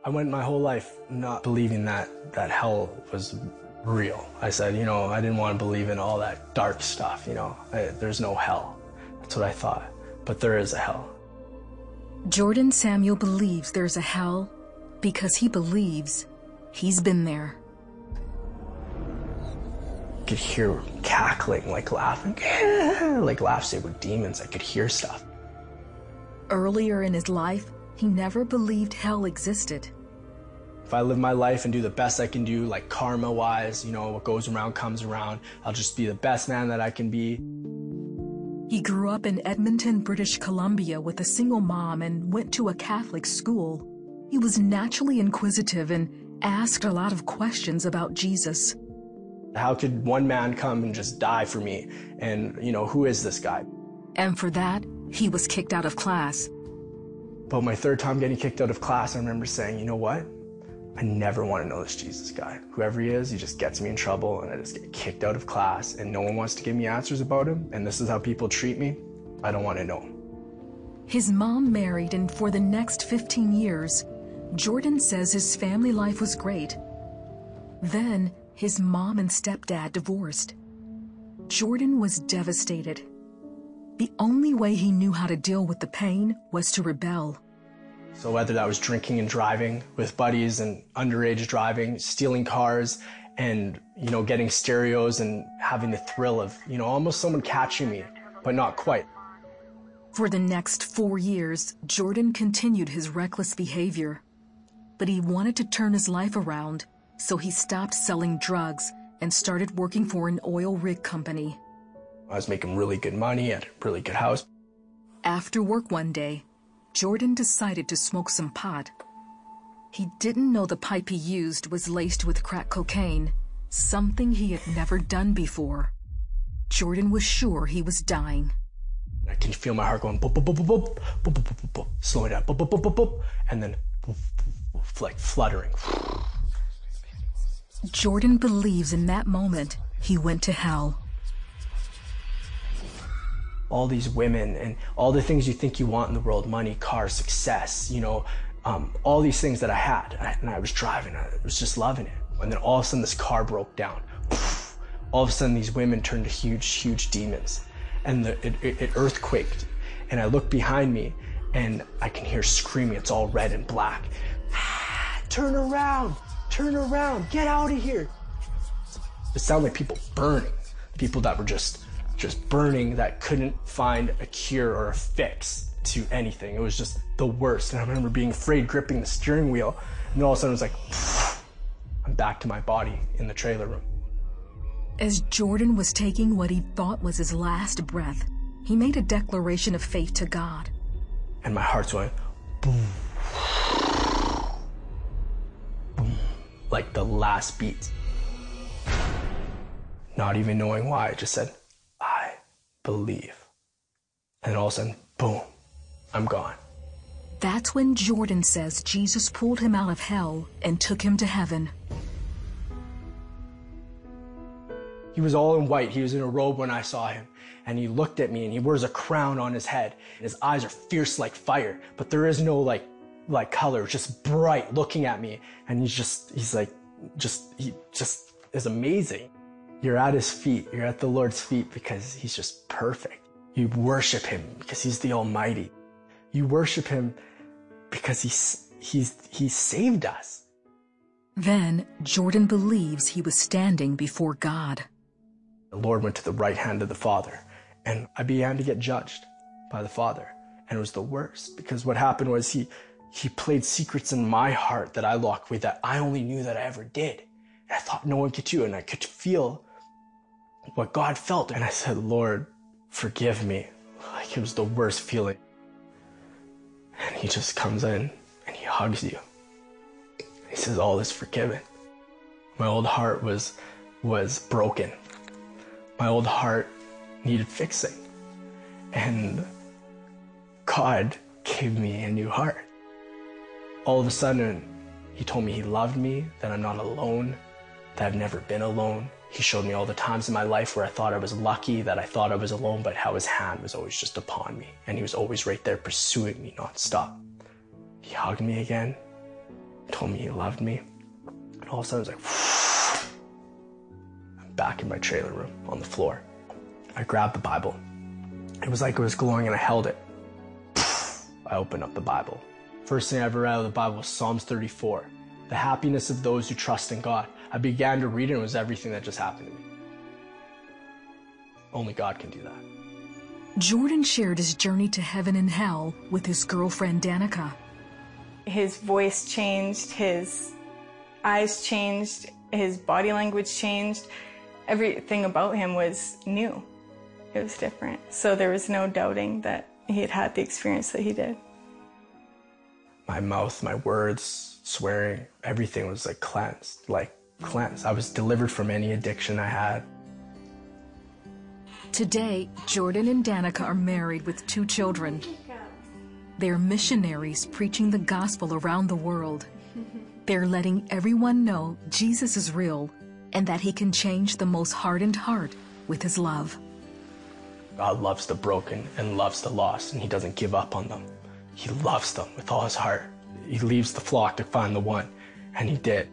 I went my whole life not believing that hell was real. I said, I didn't want to believe in all that dark stuff, there's no hell. That's what I thought. But there is a hell. Jordan Samuel believes there's a hell because he believes he's been there. I could hear cackling, like laughing, like laughs. They were demons. I could hear stuff. Earlier in his life, he never believed hell existed. If I live my life and do the best I can do, like karma-wise, what goes around comes around, I'll just be the best man that I can be. He grew up in Edmonton, British Columbia with a single mom and went to a Catholic school. He was naturally inquisitive and asked a lot of questions about Jesus. How could one man come and just die for me? And, who is this guy? And for that, he was kicked out of class. But my third time getting kicked out of class, I remember saying, you know what? I never want to know this Jesus guy. Whoever he is, he just gets me in trouble and I just get kicked out of class and no one wants to give me answers about him and this is how people treat me. I don't want to know him. His mom married, and for the next 15 years, Jordan says his family life was great. Then his mom and stepdad divorced. Jordan was devastated. The only way he knew how to deal with the pain was to rebel. So whether that was drinking and driving with buddies and underage driving, stealing cars and, getting stereos and having the thrill of, almost someone catching me, but not quite. For the next 4 years, Jordan continued his reckless behavior. But he wanted to turn his life around, so he stopped selling drugs and started working for an oil rig company. I was making really good money at a really good house. After work one day, Jordan decided to smoke some pot. He didn't know the pipe he used was laced with crack cocaine, something he had never done before. Jordan was sure he was dying. I can feel my heart going boop, boop, boop, boop, boop, boop, boop, boop, boop, slowing down, boop, boop, boop, boop, boop, and then boop, boop, boop, like fluttering. Jordan believes in that moment he went to hell. All these women and all the things you think you want in the world, money, cars, success, all these things that I had. And I was driving, I was just loving it. And then all of a sudden this car broke down. All of a sudden these women turned to huge, huge demons. And it earthquaked. And I look behind me and I can hear screaming, it's all red and black. Turn around, get out of here. It sounded like people burning, people that were just burning, that couldn't find a cure or a fix to anything. It was just the worst. And I remember being afraid, gripping the steering wheel, and then all of a sudden it was like, I'm back to my body in the trailer room. As Jordan was taking what he thought was his last breath, he made a declaration of faith to God. And my heart's going, boom, boom, like the last beat. Not even knowing why, I just said, I believe. And all of a sudden, boom, I'm gone. That's when Jordan says Jesus pulled him out of hell and took him to heaven. He was all in white. He was in a robe when I saw him. And he looked at me and he wears a crown on his head. And his eyes are fierce like fire, but there is no like color, just bright looking at me. And he just is amazing. You're at his feet. You're at the Lord's feet because he's just perfect. You worship him because he's the Almighty. You worship him because he saved us. Then Jordan believes he was standing before God. The Lord went to the right hand of the Father, and I began to get judged by the Father. And it was the worst, because what happened was he played secrets in my heart that I locked away that I only knew that I ever did. And I thought no one could do, and I could feel what God felt. And I said, Lord, forgive me. Like it was the worst feeling. And he just comes in and he hugs you. He says, all is forgiven. My old heart was broken. My old heart needed fixing. And God gave me a new heart. All of a sudden, he told me he loved me, that I'm not alone, that I've never been alone. He showed me all the times in my life where I thought I was lucky, that I thought I was alone, but how his hand was always just upon me. And he was always right there pursuing me nonstop. He hugged me again, told me he loved me. And all of a sudden, it was like, I'm back in my trailer room on the floor. I grabbed the Bible. It was like it was glowing and I held it. I opened up the Bible. First thing I ever read out of the Bible was Psalms 34. The happiness of those who trust in God. I began to read it and it was everything that just happened to me. Only God can do that. Jordan shared his journey to heaven and hell with his girlfriend Danica. His voice changed, his eyes changed, his body language changed. Everything about him was new. It was different. So there was no doubting that he had had the experience that he did. My mouth, my words, swearing, everything was like cleansed. I was delivered from any addiction I had. Today, Jordan and Danica are married with 2 children. They're missionaries preaching the gospel around the world. They're letting everyone know Jesus is real and that he can change the most hardened heart with his love. God loves the broken and loves the lost, and he doesn't give up on them. He loves them with all his heart. He leaves the flock to find the one, and he did.